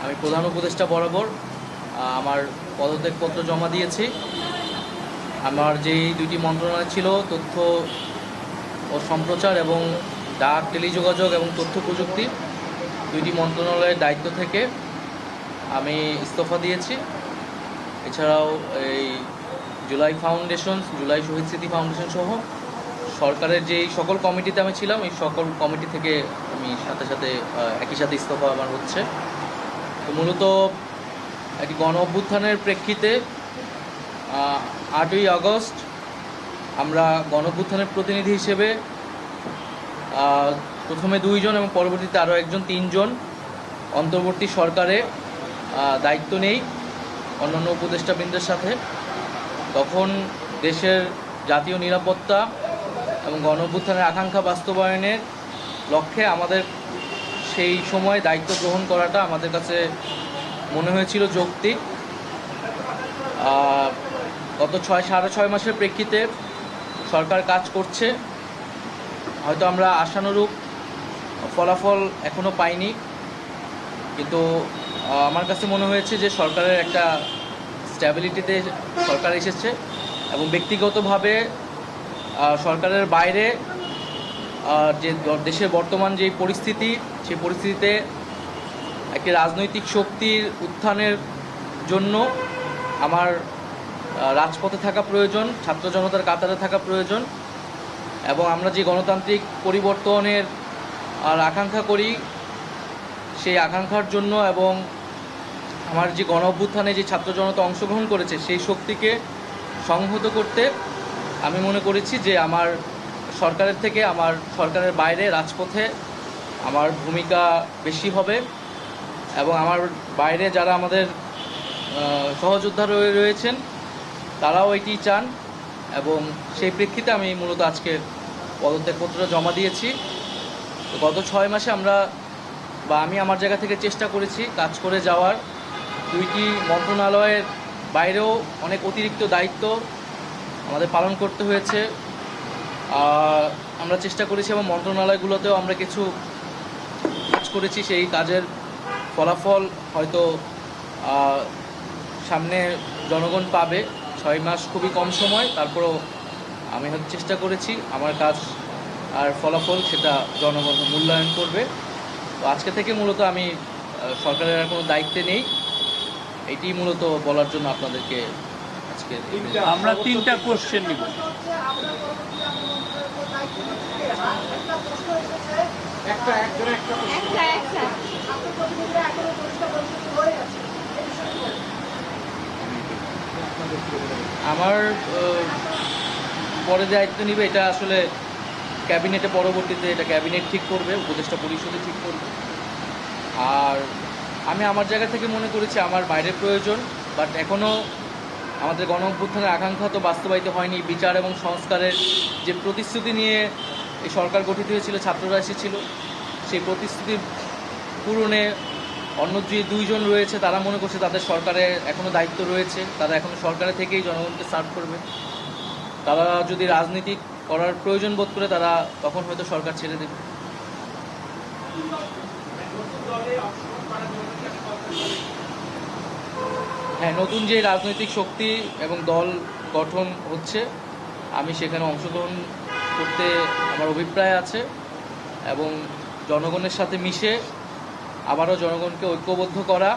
আমি প্রধান উপদেষ্টা বরাবর আমার পদত্যাগপত্র জমা দিয়েছি। আমার যেই দুইটি মন্ত্রণালয় ছিল, তথ্য ও সম্প্রচার এবং ডাক, টেলিযোগাযোগ এবং তথ্য প্রযুক্তি, দুইটি মন্ত্রণালয়ের দায়িত্ব থেকে আমি ইস্তফা দিয়েছি। এছাড়াও এই জুলাই ফাউন্ডেশন, জুলাই শহীদ স্মৃতি ফাউন্ডেশন সহ সরকারের যেই সকল কমিটিতে আমি ছিলাম, এই সকল কমিটি থেকে আমি সাথে একই সাথে ইস্তফা আমার হচ্ছে। তো মূলত একটি গণ অভ্যুত্থানের প্রেক্ষিতে 8ই আগস্ট আমরা গণ অভ্যুত্থানের প্রতিনিধি হিসেবে প্রথমে 2 জন এবং পরবর্তীতে আরও একজন, 3 জন অন্তর্বর্তী সরকারে দায়িত্ব নেই অন্যান্য উপদেষ্টাবৃন্দের সাথে। তখন দেশের জাতীয় নিরাপত্তা এবং গণ অভ্যুত্থানের আকাঙ্ক্ষা বাস্তবায়নের লক্ষ্যে আমাদের সেই সময় দায়িত্ব গ্রহণ করাটা আমাদের কাছে মনে হয়েছিল যৌক্তিক। গত 6.5 মাসের প্রেক্ষিতে সরকার কাজ করছে, হয়তো আমরা আশানুরূপ ফলাফল এখনও পাইনি, কিন্তু আমার কাছে মনে হয়েছে যে সরকারের একটা স্ট্যাবিলিটিতে সরকার এসেছে এবং ব্যক্তিগতভাবে সরকারের বাইরে যে দেশের বর্তমান যে পরিস্থিতি, সেই পরিস্থিতিতে একটি রাজনৈতিক শক্তির উত্থানের জন্য আমার রাজপথে থাকা প্রয়োজন, ছাত্র জনতার কাতারে থাকা প্রয়োজন এবং আমরা যে গণতান্ত্রিক পরিবর্তনের আকাঙ্ক্ষা করি, সেই আকাঙ্ক্ষার জন্য এবং আমার যে গণ অভ্যুত্থানে যে ছাত্র জনতা অংশগ্রহণ করেছে, সেই শক্তিকে সংহত করতে আমি মনে করেছি যে আমার সরকারের থেকে আমার সরকারের বাইরে রাজপথে আমার ভূমিকা বেশি হবে এবং আমার বাইরে যারা আমাদের সহযোদ্ধা রয়েছেন তারাও এটি চান এবং সেই প্রেক্ষিতে আমি মূলত আজকে পদত্যাগপত্রটা জমা দিয়েছি। তো গত 6 মাসে আমি আমার জায়গা থেকে চেষ্টা করেছি কাজ করে যাওয়ার। 2টি মন্ত্রণালয়ের বাইরেও অনেক অতিরিক্ত দায়িত্ব আমাদের পালন করতে হয়েছে। আমরা চেষ্টা করেছি এবং মন্ত্রণালয়গুলোতেও আমরা কিছু কাজ করেছি। সেই কাজের ফলাফল হয়তো সামনে জনগণ পাবে। 6 মাস খুবই কম সময়, তারপরেও আমি হয়তো চেষ্টা করেছি, আমার কাজ আর ফলাফল সেটা জনগণ মূল্যায়ন করবে। তো আজকে থেকে মূলত আমি সরকারের আর কোনো দায়িত্বে নেই, এটি মূলত বলার জন্য আপনাদেরকে আজকে আমরা 3টা কোশ্চেন নিব। আমার পরে দায়িত্ব নিবে এটা আসলে ক্যাবিনেটে, পরবর্তীতে এটা ক্যাবিনেট ঠিক করবে, উপদেষ্টা পরিষদে ঠিক করবে। আর আমি আমার জায়গা থেকে মনে করেছি আমার বাইরের প্রয়োজন, বাট এখনও আমাদের গণ অভ্যুত্থানের আকাঙ্ক্ষা তো বাস্তবায়িত হয়নি। বিচার এবং সংস্কারের যে প্রতিশ্রুতি নিয়ে এই সরকার গঠিত হয়েছিল, ছাত্ররা এসেছিল, সেই প্রতিশ্রুতি পূরণে অন্য যে 2 জন রয়েছে তারা মনে করছে তাদের সরকারে এখনও দায়িত্ব রয়েছে, তারা এখনও সরকারে থেকেই জনগণকে সার্ভ করবে। তারা যদি রাজনীতি করার প্রয়োজন বোধ করে তারা তখন হয়তো সরকার ছেড়ে দেবে। হ্যাঁ, নতুন যে রাজনৈতিক শক্তি এবং দল গঠন হচ্ছে, আমি সেখানে অংশগ্রহণ করতে আমার অভিপ্রায় আছে এবং জনগণের সাথে মিশে আবারও জনগণকে ঐক্যবদ্ধ করা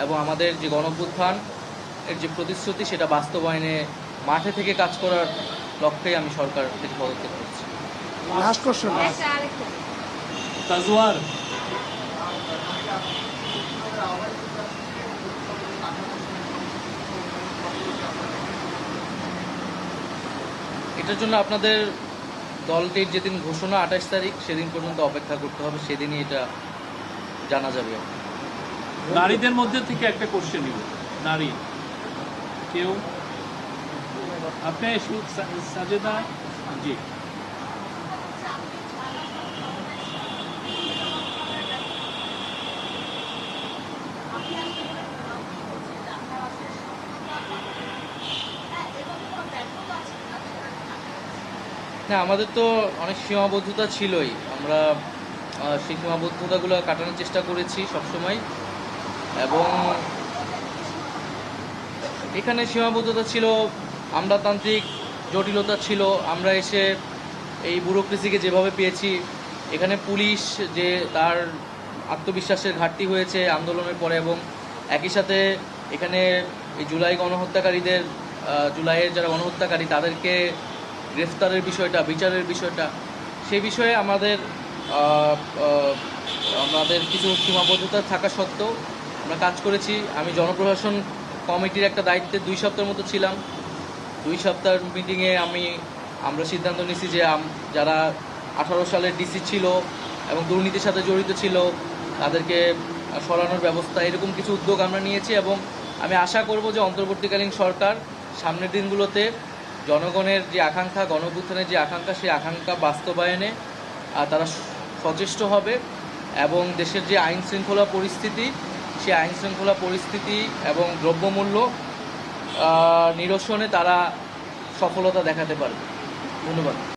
এবং আমাদের যে গণ অভ্যুত্থান এর যে প্রতিশ্রুতি সেটা বাস্তবায়নে মাঠে থেকে কাজ করার লক্ষ্যেই আমি সরকার থেকে পদত্যাগ করছি। Last question. তাজওয়ার, এটার জন্য আপনাদের দলটির যেদিন ঘোষণা 28 তারিখ, সেদিন পর্যন্ত অপেক্ষা করতে হবে, সেদিনই এটা জানা যাবে। নারীদের মধ্যে থেকে একটা কোশ্চেন নিব। নারী কেউ? আপনি সাজেদা জি। না, আমাদের তো অনেক সীমাবদ্ধতা ছিলই, আমরা সেই সীমাবদ্ধতাগুলো কাটানোর চেষ্টা করেছি সবসময়। এবং এখানে সীমাবদ্ধতা ছিল, আমলাতান্ত্রিক জটিলতা ছিল। আমরা এসে এই ব্যুরোক্রেসিকে যেভাবে পেয়েছি, এখানে পুলিশ যে তার আত্মবিশ্বাসের ঘাটতি হয়েছে আন্দোলনের পরে, এবং একই সাথে এখানে এই জুলাই গণহত্যাকারীদের, জুলাইয়ের যারা গণহত্যাকারী তাদেরকে গ্রেফতারের বিষয়টা, বিচারের বিষয়টা, সেই বিষয়ে আমাদের কিছু সীমাবদ্ধতা থাকা সত্ত্বেও আমরা কাজ করেছি। আমি জনপ্রশাসন কমিটির একটা দায়িত্বে 2 সপ্তাহের মতো ছিলাম। 2 সপ্তাহের মিটিংয়ে আমরা সিদ্ধান্ত নিয়েছি যে যারা 18 সালের ডিসি ছিল এবং দুর্নীতির সাথে জড়িত ছিল তাদেরকে সরানোর ব্যবস্থা, এরকম কিছু উদ্যোগ আমরা নিয়েছি। এবং আমি আশা করব যে অন্তর্বর্তীকালীন সরকার সামনের দিনগুলোতে জনগণের যে আকাঙ্ক্ষা, গণঅভ্যুত্থানের যে আকাঙ্ক্ষা, সেই আকাঙ্ক্ষা বাস্তবায়নে তারা সচেষ্ট হবে এবং দেশের যে আইন শৃঙ্খলা পরিস্থিতি, সেই আইন শৃঙ্খলা পরিস্থিতি এবং দ্রব্যমূল্য নিরসনে তারা সফলতা দেখাতে পারবে। ধন্যবাদ।